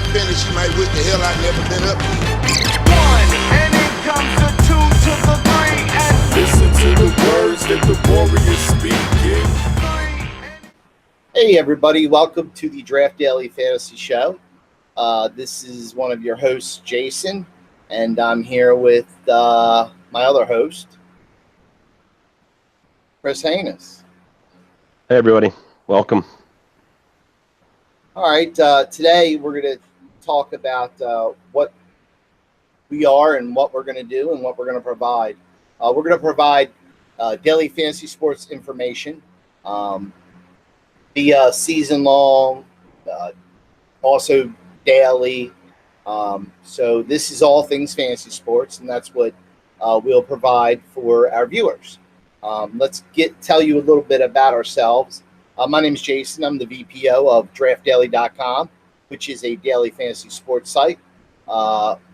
finish, you might wish the hell I'd never been up here. One, and in comes the two to the three, and Listen to the words that the warriors speaking. Hey everybody, welcome to the DraftDaily Fantasy Show. This is one of your hosts, Jason, and I'm here with my other host, Chris Haynes. Hey everybody, welcome. All right, today we're going to talk about what we are and what we're going to do and what we're going to provide. We're going to provide daily fantasy sports information, via season long, also daily. So this is all things fantasy sports, and that's what we'll provide for our viewers. Let's tell you a little bit about ourselves. My name is Jason. I'm the VPO of DraftDaily.com, which is a daily fantasy sports site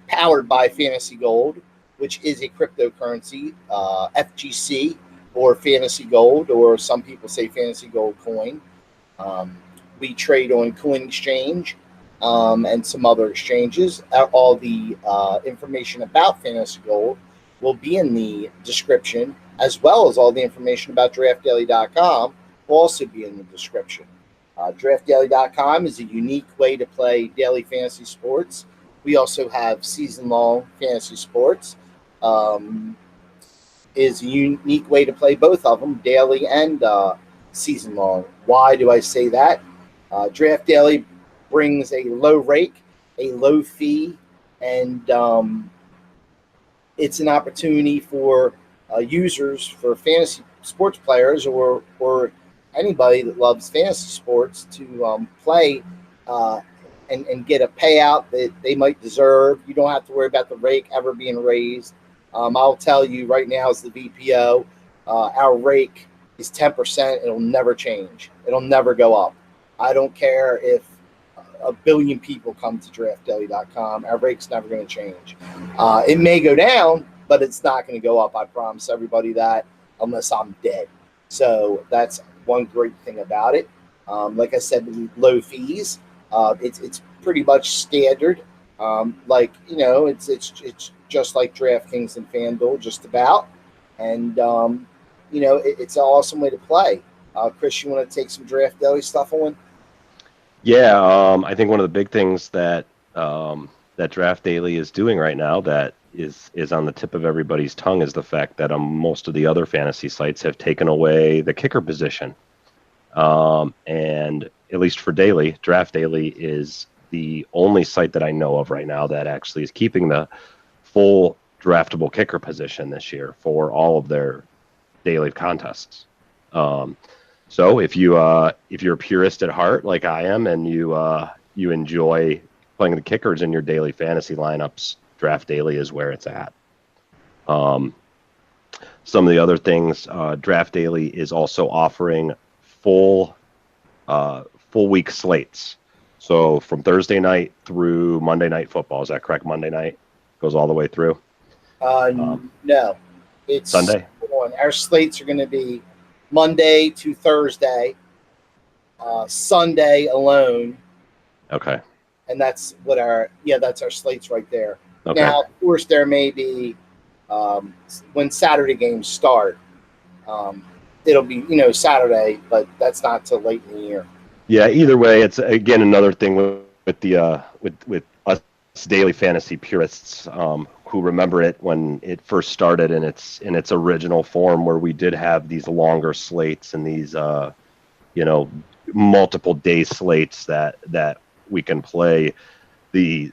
powered by Fantasy Gold, which is a cryptocurrency, FGC, or Fantasy Gold, or some people say Fantasy Gold coin. We trade on Coin Exchange and some other exchanges. All the information about Fantasy Gold will be in the description, as well as all the information about DraftDaily.com will also be in the description. DraftDaily.com is a unique way to play daily fantasy sports. We also have season-long fantasy sports. Is a unique way to play both of them, daily and season-long. Why do I say that? Draft Daily brings a low rake, a low fee, and it's an opportunity for users, for fantasy sports players, or anybody that loves fantasy sports to play and get a payout that they might deserve. You don't have to worry about the rake ever being raised. I'll tell you right now, as the VPO, our rake is 10%. It'll never change. It'll never go up. I don't care if a billion people come to DraftDaily.com. Our rake's never going to change. It may go down, but it's not going to go up. I promise everybody that, unless I'm dead. So that's one great thing about it. Like I said, low fees. It's pretty much standard. It's just like DraftKings and FanDuel, just about. And it's an awesome way to play. Chris, you want to take some Draft Daily stuff on? Yeah, I think one of the big things that that Draft Daily is doing right now that is on the tip of everybody's tongue is the fact that most of the other fantasy sites have taken away the kicker position. And at least for daily, Draft Daily is the only site that I know of right now that actually is keeping the full draftable kicker position this year for all of their daily contests. So if you're a purist at heart like I am, and you enjoy playing the kickers in your daily fantasy lineups, Draft Daily is where it's at. Some of the other things, Draft Daily is also offering full week slates. So from Thursday night through Monday Night Football. Is that correct? Monday night goes all the way through? No. It's Sunday? Our slates are going to be Monday to Thursday, Sunday alone. Okay. And that's that's our slates right there. Okay. Now, of course, there may be, when Saturday games start, it'll be, Saturday, but that's not till late in the year. Yeah, either way, it's again another thing with us daily fantasy purists who remember it when it first started in its original form, where we did have these longer slates and these multiple day slates that we can play.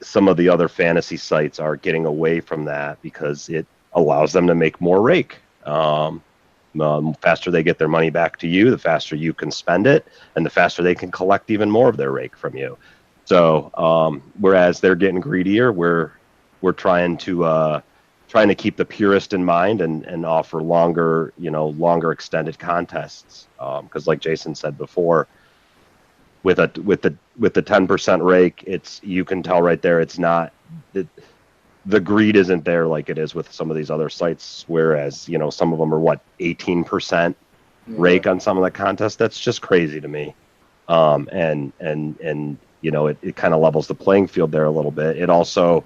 Some of the other fantasy sites are getting away from that because it allows them to make more rake. The faster they get their money back to you, the faster you can spend it, and the faster they can collect even more of their rake from you. So, whereas they're getting greedier, we're trying to keep the purist in mind and offer longer extended contests. Because, like Jason said before, with the 10% rake, you can tell right there it's not. The greed isn't there like it is with some of these other sites, whereas, some of them are 18% rake on some of the contests. That's just crazy to me. And it kind of levels the playing field there a little bit. It also,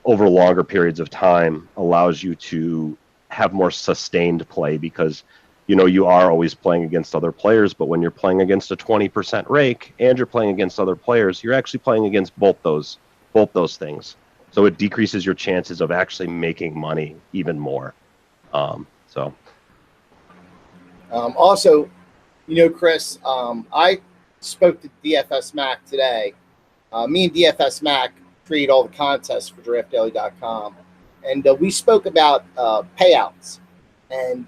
over longer periods of time, allows you to have more sustained play because, you are always playing against other players, but when you're playing against a 20% rake and you're playing against other players, you're actually playing against both those things. So it decreases your chances of actually making money even more. Also, Chris, I spoke to DFS Mac today. Me and DFS Mac create all the contests for DraftDaily.com, and we spoke about payouts. And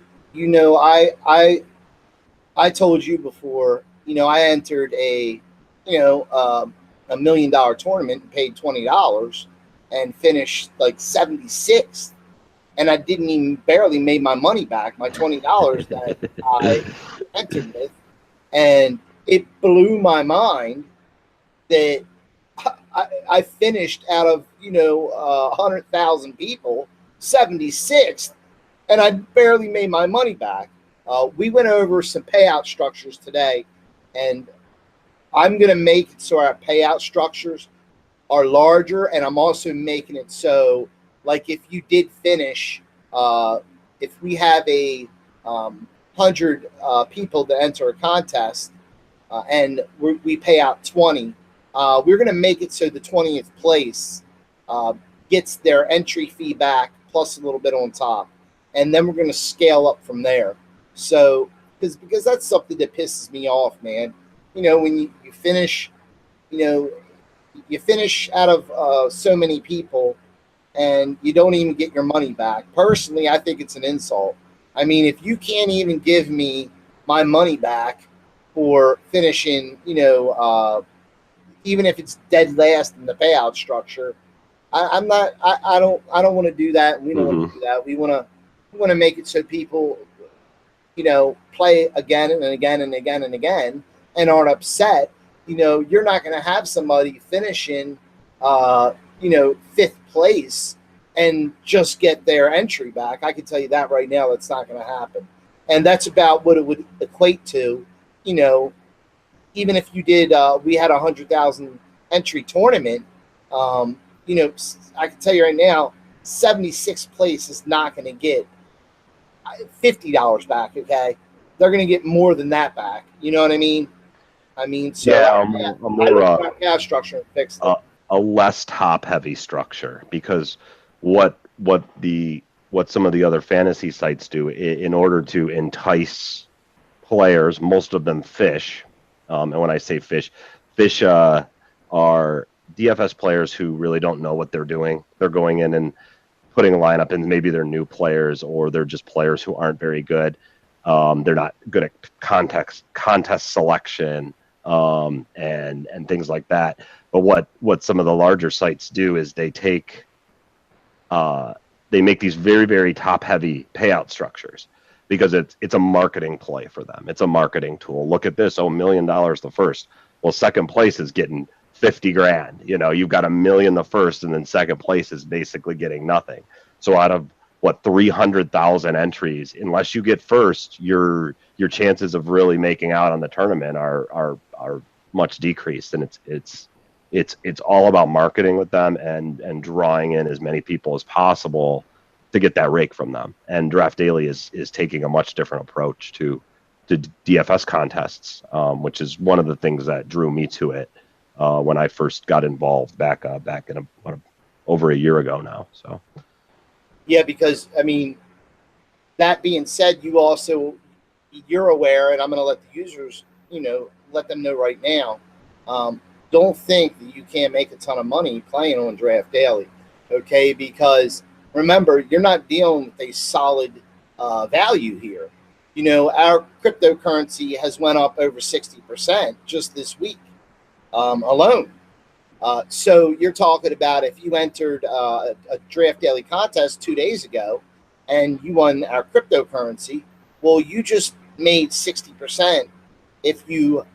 I told you before, I entered a $1 million tournament and paid $20 and finished like 76th. And I didn't even barely made my money back, my $20 that I entered with. And it blew my mind that I finished out of, 100,000 people, 76th, and I barely made my money back. We went over some payout structures today, and I'm going to make it so our payout structures are larger, and I'm also making it so, like, if you did finish, if we have a 100 people that enter a contest, and we pay out 20, we're going to make it so the 20th place gets their entry fee back plus a little bit on top, and then we're going to scale up from there. So, because that's something that pisses me off, man. When you finish, you finish out of so many people, and you don't even get your money back. Personally, I think it's an insult. I mean, if you can't even give me my money back for finishing, even if it's dead last in the payout structure, I don't want to do that. We don't want to do that. We want to make it so people, play again and again and again and again and aren't upset. You're not going to have somebody finishing, fifth place and just get their entry back. I can tell you that right now, that's not going to happen. And that's about what it would equate to, even if you did, we had 100,000 entry tournament, I can tell you right now, 76th place is not going to get $50 back. Okay. They're going to get more than that back. You know what I mean? So yeah, a more payout structure and fix it. A less top heavy structure, because what some of the other fantasy sites do in order to entice players, most of them fish. And when I say fish are DFS players who really don't know what they're doing. They're going in and putting a lineup, and maybe they're new players, or they're just players who aren't very good. They're not good at contest selection, and things like that. But what some of the larger sites do is they make these very, very top heavy payout structures, because it's a marketing play for them. It's a marketing tool. Look at this. $1 million the first. Well, second place is getting 50 grand. You've got $1 million the first, and then second place is basically getting nothing. So out of 300,000 entries, unless you get first, your chances of really making out on the tournament are much decreased. And it's all about marketing with them and drawing in as many people as possible to get that rake from them. And Draft Daily is taking a much different approach to DFS contests, which is one of the things that drew me to it when I first got involved back in over a year ago now. So. Yeah, because, that being said, you're aware, and I'm going to let the users, let them know right now, don't think that you can't make a ton of money playing on Draft Daily, okay? Because remember, you're not dealing with a solid value here. Our cryptocurrency has went up over 60% just this week alone. So you're talking about if you entered a Draft Daily contest 2 days ago and you won our cryptocurrency, well, you just made 60% if you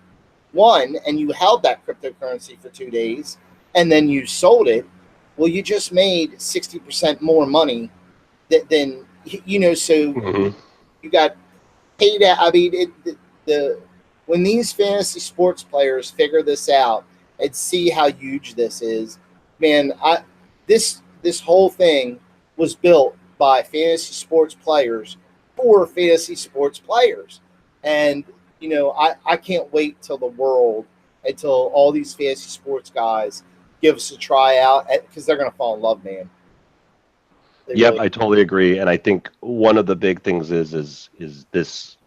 won and you held that cryptocurrency for 2 days and then you sold it. Well, you just made 60% more money than so you got paid out. When these fantasy sports players figure this out, and see how huge this is. Man, this whole thing was built by fantasy sports players for fantasy sports players. And, I can't wait till until all these fantasy sports guys give us a try out, because they're going to fall in love, man. Yep, I totally agree. And I think one of the big things is this,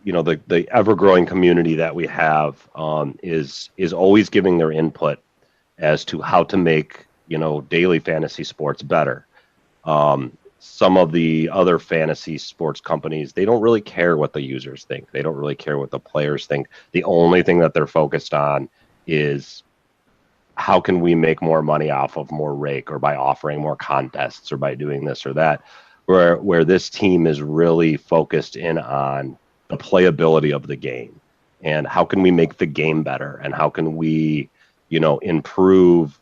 the ever-growing community that we have is always giving their input as to how to make, daily fantasy sports better. Some of the other fantasy sports companies, they don't really care what the users think. They don't really care what the players think. The only thing that they're focused on is how can we make more money off of more rake, or by offering more contests, or by doing this or that, where this team is really focused in on the playability of the game, and how can we make the game better, and how can we, improve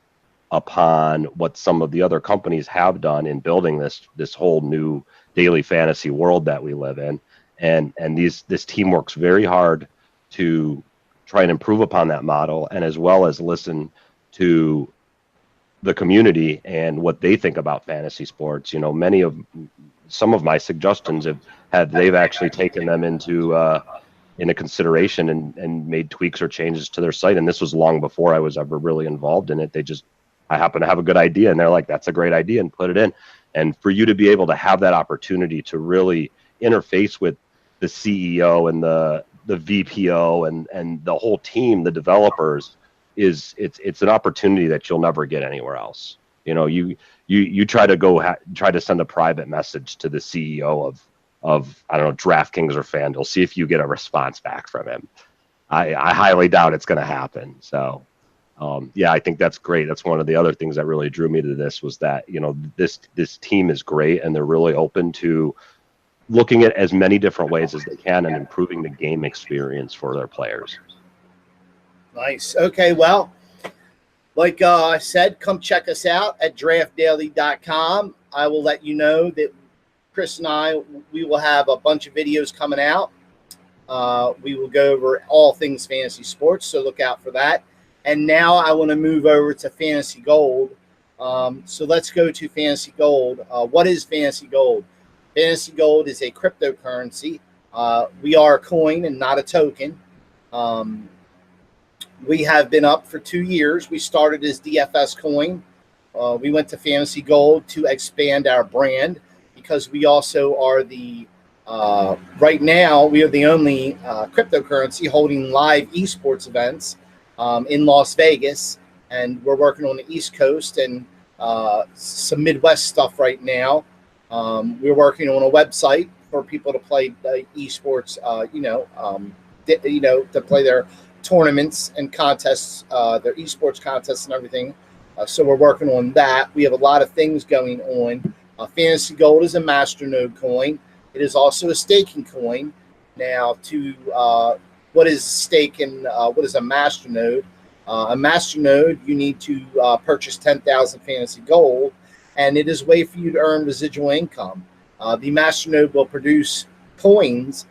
upon what some of the other companies have done in building this whole new daily fantasy world that we live in. And this team works very hard to try and improve upon that model, and as well as listen to the community and what they think about fantasy sports. Some of my suggestions they've actually taken them into consideration and made tweaks or changes to their site. And this was long before I was ever really involved in it. I happen to have a good idea, and they're like, that's a great idea, and put it in. And for you to be able to have that opportunity to really interface with the CEO and the VPO and the whole team, the developers, it's an opportunity that you'll never get anywhere else. You try to send a private message to the CEO of I don't know, DraftKings or FanDuel, see if you get a response back from him. I highly doubt it's going to happen. So I think that's great. That's one of the other things that really drew me to this, was that this team is great, and they're really open to looking at as many different ways as they can and improving the game experience for their players. Nice. Okay, well, like I said, come check us out at draftdaily.com. I will let you know that Chris and we will have a bunch of videos coming out. We will go over all things fantasy sports, so look out for that. And now I want to move over to Fantasy Gold. So let's go to Fantasy Gold. What is Fantasy Gold? Fantasy Gold is a cryptocurrency. We are a coin and not a token. We have been up for 2 years. We started as DFS Coin. We went to Fantasy Gold to expand our brand, because we also are right now, we are the only cryptocurrency holding live esports events in Las Vegas. And we're working on the East Coast and some Midwest stuff right now. We're working on a website for people to play esports, to play their tournaments and contests, their esports contests and everything. So we're working on that. We have a lot of things going on. Fantasy Gold is a masternode coin. It is also a staking coin. Now, what is stake and what is a masternode? A masternode, you need to purchase 10,000 Fantasy Gold, and it is a way for you to earn residual income. The masternode will produce coins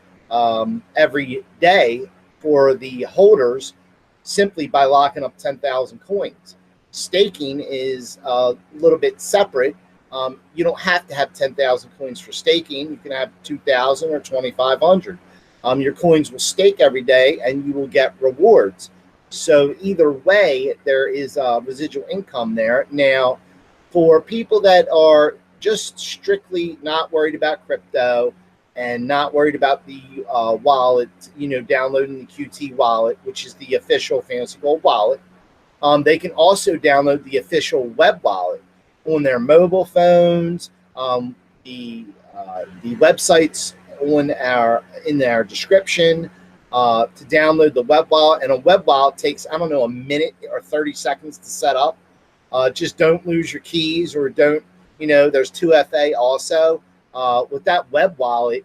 every day for the holders, simply by locking up 10,000 coins. Staking is a little bit separate. You don't have to have 10,000 coins for staking. You can have 2,000 or 2,500. Your coins will stake every day, and you will get rewards. So either way, there is residual income there. Now, for people that are just strictly not worried about crypto and not worried about the wallet, downloading the QT wallet, which is the official Fantasy Gold wallet, they can also download the official web wallet on their mobile phones. The websites in our description to download the web wallet. And a web wallet takes, a minute or 30 seconds to set up. Just don't lose your keys, or don't, there's 2FA also. With that web wallet,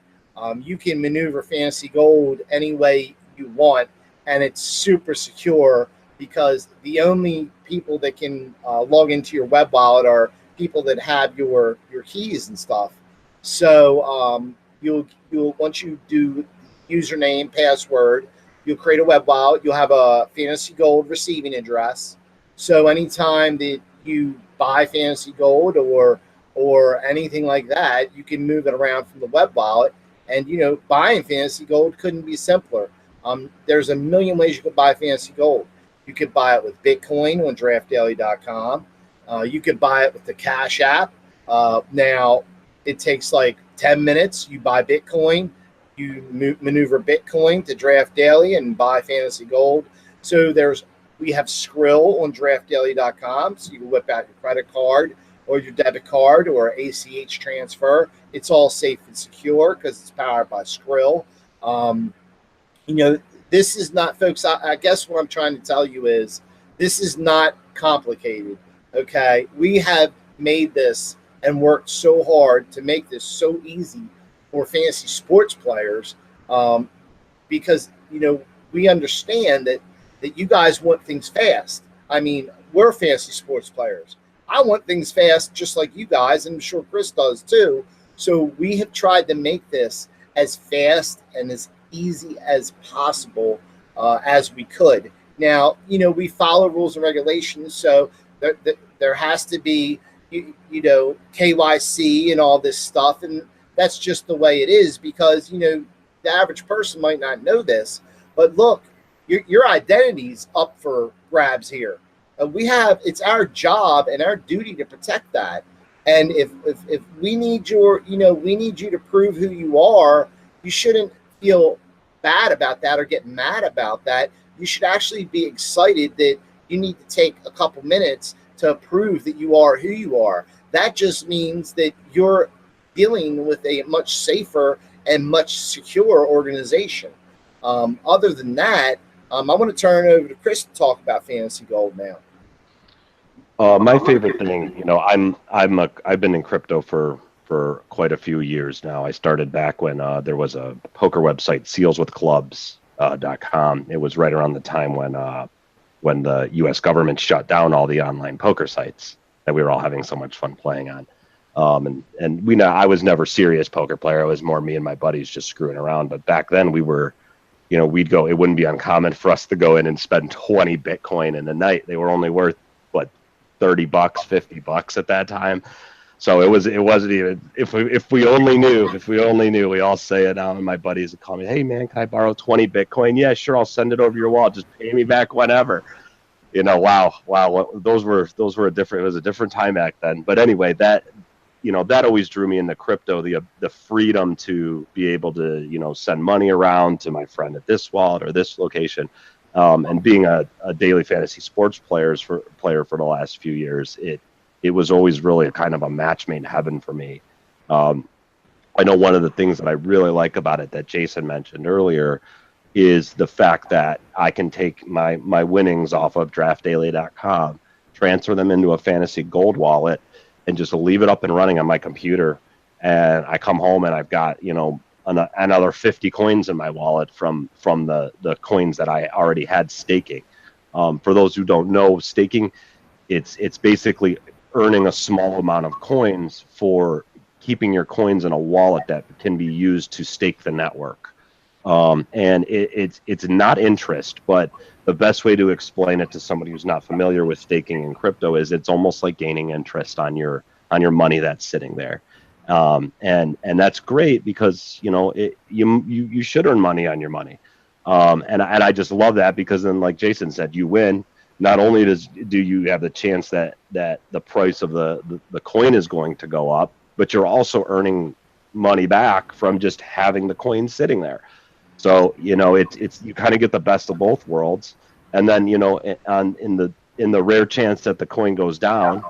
you can maneuver Fantasy Gold any way you want, and it's super secure, because the only people that can log into your web wallet are people that have your keys and stuff. So you'll once you do username, password, You'll create a web wallet. You'll have a Fantasy Gold receiving address. So anytime that you buy Fantasy Gold or anything like that, you can move it around from the web wallet. And, buying Fantasy Gold couldn't be simpler. There's a million ways you could buy Fantasy Gold. You could buy it with Bitcoin on DraftDaily.com. You could buy it with the Cash App. Now, it takes like 10 minutes. You buy Bitcoin. You maneuver Bitcoin to DraftDaily and buy Fantasy Gold. So we have Skrill on DraftDaily.com. So you can whip out your credit card or your debit card or ACH transfer. It's all safe and secure because it's powered by Skrill. This is not, folks, I guess what I'm trying to tell you is this is not complicated, okay? We have made this and worked so hard to make this so easy for fantasy sports players because, we understand that you guys want things fast. I mean, we're fantasy sports players. I want things fast just like you guys, and I'm sure Chris does too. So we have tried to make this as fast and as easy as possible as we could. Now, we follow rules and regulations, so there has to be, KYC and all this stuff, and that's just the way it is because, the average person might not know this, but look, your identity's up for grabs here. It's our job and our duty to protect that. And if we need we need you to prove who you are, you shouldn't feel bad about that or get mad about that. You should actually be excited that you need to take a couple minutes to prove that you are who you are. That just means that you're dealing with a much safer and much secure organization. Other than that, I want to turn it over to Chris to talk about Fantasy Gold now. My favorite thing, I've been in crypto for quite a few years now. I started back when there was a poker website, sealswithclubs.com. It was right around the time when the U.S. government shut down all the online poker sites that we were all having so much fun playing on. And I was never a serious poker player. It was more me and my buddies just screwing around. But back then we were, we'd go. It wouldn't be uncommon for us to go in and spend 20 Bitcoin in a night. They were only worth $30, $50 at that time. So it wasn't even, if we only knew, we all say it now, and my buddies would call me, hey man, can I borrow 20 Bitcoin? Yeah, sure. I'll send it over your wallet. Just pay me back whenever. Wow. Those were a different time back then. But anyway, that always drew me into crypto, the freedom to be able to, send money around to my friend at this wallet or this location. And being a daily fantasy sports player for the last few years, it was always really a kind of a match made in heaven for me. I know one of the things that I really like about it that Jason mentioned earlier is the fact that I can take my winnings off of DraftDaily.com, transfer them into a Fantasy Gold wallet, and just leave it up and running on my computer. And I come home and I've got, another 50 coins in my wallet from the coins that I already had staking. For those who don't know, staking, it's basically earning a small amount of coins for keeping your coins in a wallet that can be used to stake the network. And it's not interest, but the best way to explain it to somebody who's not familiar with staking in crypto is it's almost like gaining interest on your money that's sitting there. And that's great because, you should earn money on your money. And I just love that because then, like Jason said, you win. Not only do you have the chance that the price of the coin is going to go up, but you're also earning money back from just having the coin sitting there. So, it's you kind of get the best of both worlds. And then, in the rare chance that the coin goes down,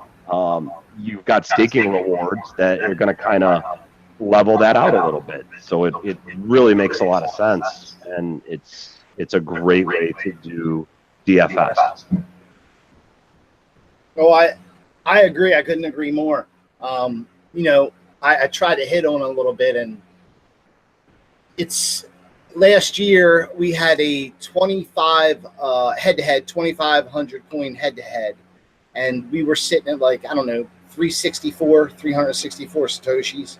you've got staking rewards that are going to kind of level that out a little bit. So it really makes a lot of sense, and it's a great way to do DFS. Oh, I agree. I couldn't agree more. I tried to hit on a little bit, and it's last year we had a 25 head-to-head, 2,500 coin head-to-head, and we were sitting at 364 Satoshis,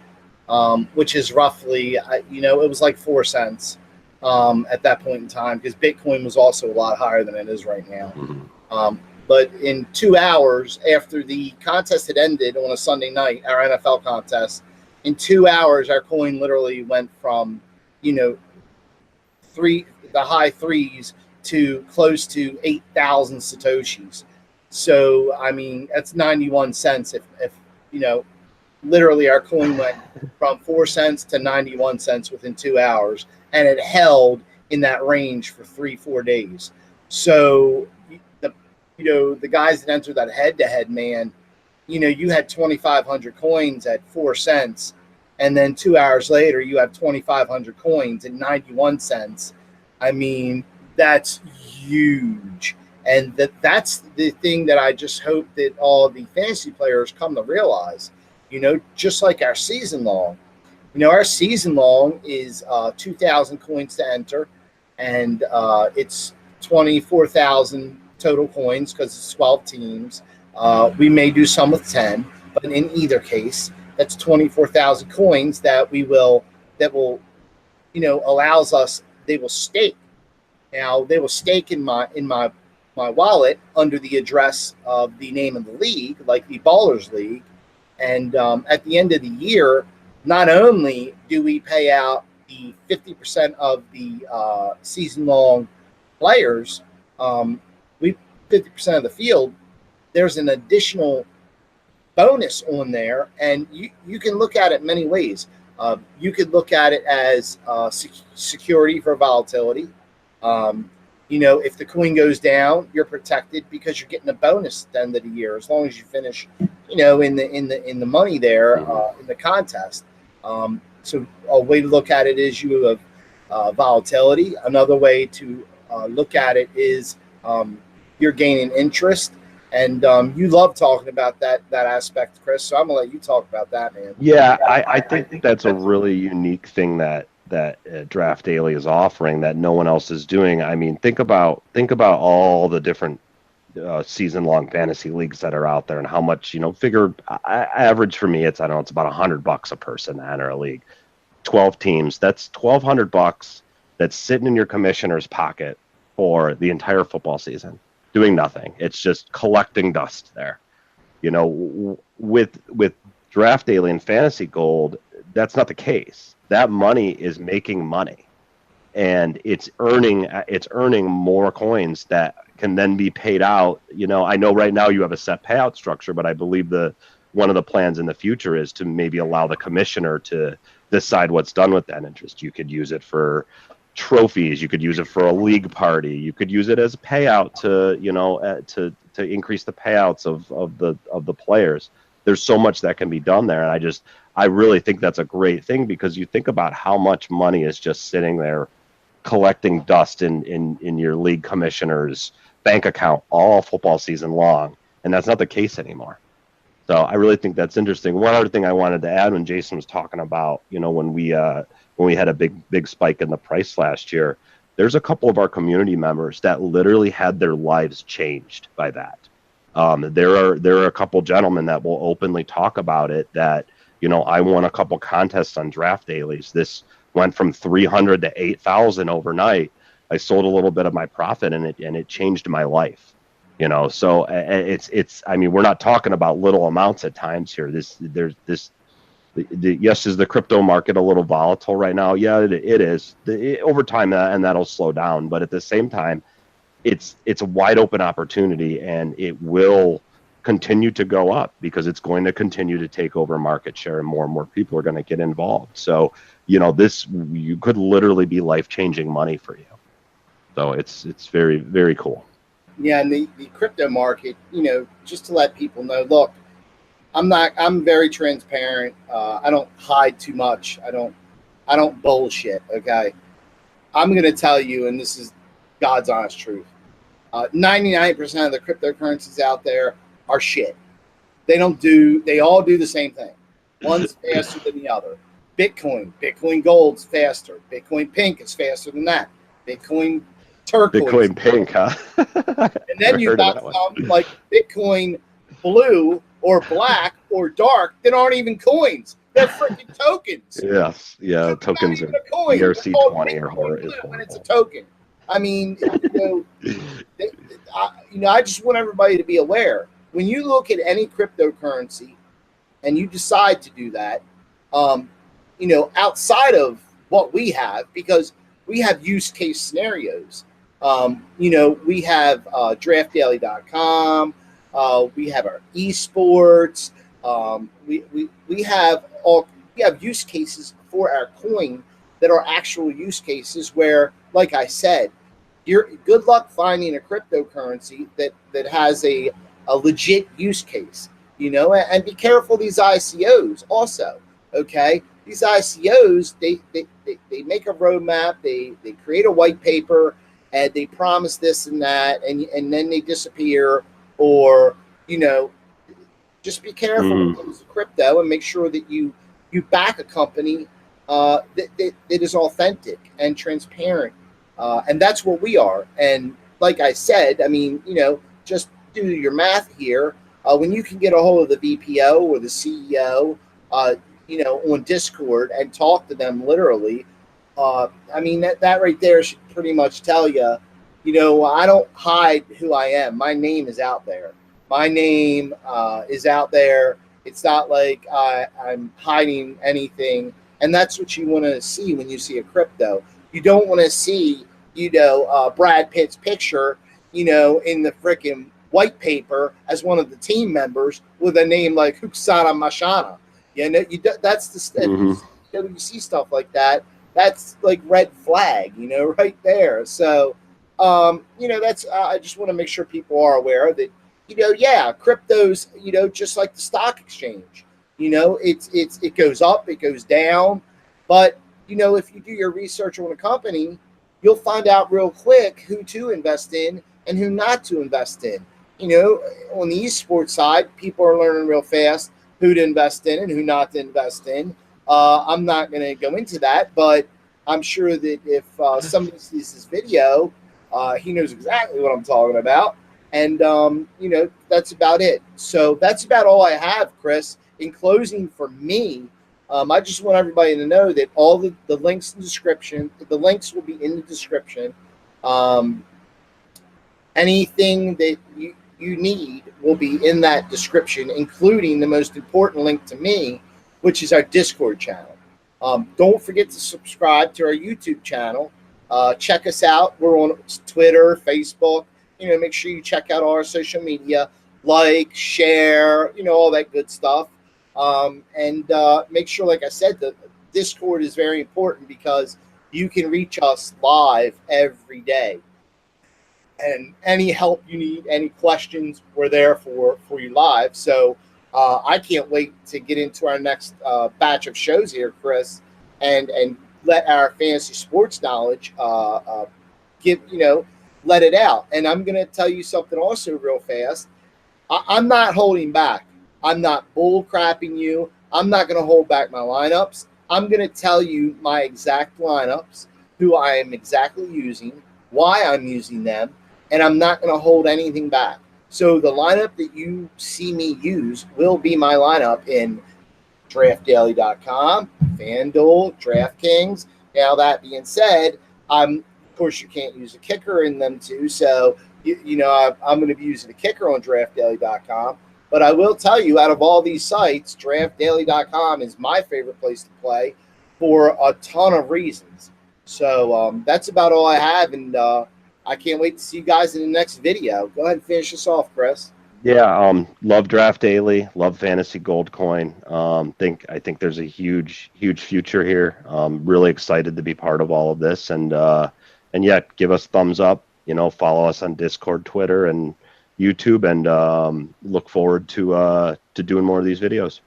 which is roughly, it was like 4 cents. at that point in time, because Bitcoin was also a lot higher than it is right now. But in 2 hours after the contest had ended on a Sunday night, our NFL contest, in 2 hours, our coin literally went from, the high threes to close to 8,000 Satoshis. So, I mean, that's 91 cents. If literally our coin went from 4 cents to 91 cents within 2 hours, and it held in that range for 3-4 days. So, the guys that entered that head-to-head, man, you had 2,500 coins at 4 cents, and then 2 hours later, you have 2,500 coins at 91 cents. I mean, that's huge. And that's the thing that I just hope that all the fantasy players come to realize, just like our season long. Our season long is 2,000 coins to enter, and it's 24,000 total coins because it's 12 teams. We may do some with 10, but in either case, that's 24,000 coins that allows us. They will stake. Now they will stake in my wallet under the address of the name of the league, like the Ballers League. And at the end of the year, not only do we pay out the 50% of the season-long players, 50% of the field, there's an additional bonus on there, and you can look at it many ways. You could look at it as security for volatility. If the coin goes down, you're protected because you're getting a bonus at the end of the year as long as you finish, in the money there in the contest. So a way to look at it is you have volatility. Another way to look at it is you're gaining interest, and you love talking about that aspect, Chris. So I'm gonna let you talk about that, man. Yeah, I think that's a really unique thing that Draft Daily is offering that no one else is doing. I mean, think about all the different season-long fantasy leagues that are out there and how much, figure average for me, it's about $100 a person to enter a league. 12 teams, that's $1,200 that's sitting in your commissioner's pocket for the entire football season, doing nothing. It's just collecting dust there. With Draft Daily and Fantasy Gold, that's not the case. That money is making money, and it's earning more coins that can then be paid out. I know right now you have a set payout structure, but I believe one of the plans in the future is to maybe allow the commissioner to decide what's done with that interest. You could use it for trophies. You could use it for a league party. You could use it as a payout to increase the payouts of the players. There's so much that can be done there, and I really think that's a great thing, because you think about how much money is just sitting there collecting dust in your league commissioner's bank account all football season long, and that's not the case anymore. So I really think that's interesting. One other thing I wanted to add, when Jason was talking about, when we had a big spike in the price last year, there's a couple of our community members that literally had their lives changed by that. There are a couple gentlemen that will openly talk about it, that, I won a couple contests on Draft Dailies. This went from 300 to 8,000 overnight. I sold a little bit of my profit, and it changed my life. So it's I mean, we're not talking about little amounts at times here. Yes, is the crypto market a little volatile right now? Yeah, it is. Over time, and that'll slow down. But at the same time, it's a wide open opportunity, and it will continue to go up because it's going to continue to take over market share, and more people are going to get involved. So, you could literally be life-changing money for you. So it's very, very cool. Yeah, and the crypto market, just to let people know, look, I'm very transparent. I don't hide too much. I don't bullshit. Okay. I'm going to tell you, and this is God's honest truth. 99% of the cryptocurrencies out there are shit. They all do the same thing. One's faster than the other. Bitcoin Gold's faster. Bitcoin Pink is faster than that. Bitcoin Turquoise. Bitcoin Pink, huh? And then you've got some like Bitcoin Blue or Black or Dark that aren't even coins. They're freaking tokens. Yes, yeah, It's not tokens are even a coin. They're called ERC20 or horror is Bitcoin, but it's a horrible. token. I mean, I just want everybody to be aware. When you look at any cryptocurrency and you decide to do that, outside of what we have, because we have use case scenarios. We have DraftDaily.com. We have our esports. We have use cases for our coin that are actual use cases where, like I said, you're good luck finding a cryptocurrency that has a legit use case, and be careful of these ICOs also. Okay. These ICOs, they make a roadmap, they create a white paper, and they promise this and that, and then they disappear, or just be careful when it comes to crypto and make sure that you back a company that is authentic and transparent, and that's what we are. And like I said, I mean, just do your math here. When you can get a hold of the VPO or the CEO, on Discord and talk to them literally, I mean, that right there should pretty much tell you, I don't hide who I am. My name is out there. My name is out there. It's not like I'm hiding anything. And that's what you want to see when you see a crypto. You don't want to see, Brad Pitt's picture, in the freaking white paper as one of the team members with a name like Huksana Mashana. That's the step. When you see stuff like that, that's like red flag, right there. So, that's I just want to make sure people are aware that, cryptos, just like the stock exchange, it goes up, it goes down, but if you do your research on a company, you'll find out real quick who to invest in and who not to invest in. On the esports side, people are learning real fast who to invest in and who not to invest in. I'm not going to go into that, but I'm sure that if somebody sees this video, he knows exactly what I'm talking about. And, that's about it. So that's about all I have, Chris. In closing, for me, I just want everybody to know that all the links in the description, the links will be in the description. Anything that you need will be in that description, including the most important link to me, which is our Discord channel. Don't forget to subscribe to our YouTube channel. Check us out. We're on Twitter, Facebook. Make sure you check out all our social media, like, share, all that good stuff. And make sure, like I said, the Discord is very important because you can reach us live every day. And any help you need, any questions, we're there for you live. So I can't wait to get into our next batch of shows here, Chris, and let our fantasy sports knowledge let it out. And I'm going to tell you something also real fast. I'm not holding back. I'm not bull crapping you. I'm not going to hold back my lineups. I'm going to tell you my exact lineups, who I am exactly using, why I'm using them, and I'm not going to hold anything back. So the lineup that you see me use will be my lineup in DraftDaily.com, FanDuel, DraftKings. Now, that being said, of course, you can't use a kicker in them too. So, I'm going to be using a kicker on DraftDaily.com. But I will tell you, out of all these sites, DraftDaily.com is my favorite place to play for a ton of reasons. So that's about all I have, and I can't wait to see you guys in the next video. Go ahead and finish this off, Chris. Yeah, love Draft Daily, love Fantasy Gold Coin. I think there's a huge future here. Really excited to be part of all of this, and give us thumbs up. Follow us on Discord, Twitter, and YouTube, and look forward to doing more of these videos.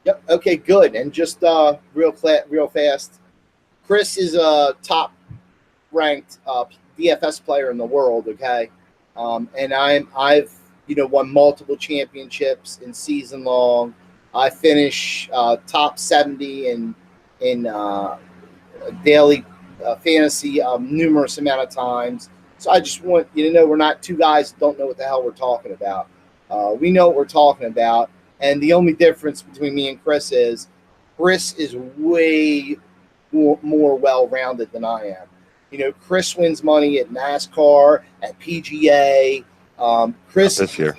Yep. Okay. Good. And just real fast, Chris is a top-ranked DFS player in the world. Okay, and I've won multiple championships in season long. I finish top 70 in daily fantasy numerous amount of times. So I just want you to know we're not two guys that don't know what the hell we're talking about. We know what we're talking about, and the only difference between me and Chris is Chris is way more well-rounded than I am. You know, Chris wins money at NASCAR, at PGA. Chris This year.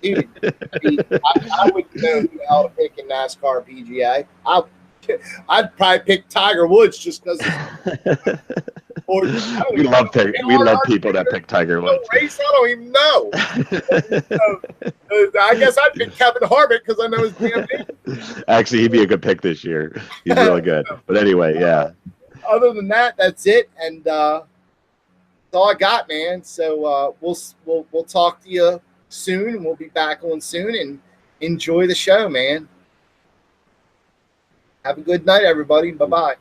Dude, I would know who I'll pick in NASCAR, PGA. I'd probably pick Tiger Woods just because. We love people that pick Tiger Woods. Race, I don't even know. I guess I'd pick Kevin Harvick because I know his damn name. Actually, he'd be a good pick this year. He's really good. But anyway, yeah. Other than that, that's it, and that's all I got, man. So we'll talk to you soon, and we'll be back on soon. And enjoy the show, man. Have a good night, everybody. Bye bye.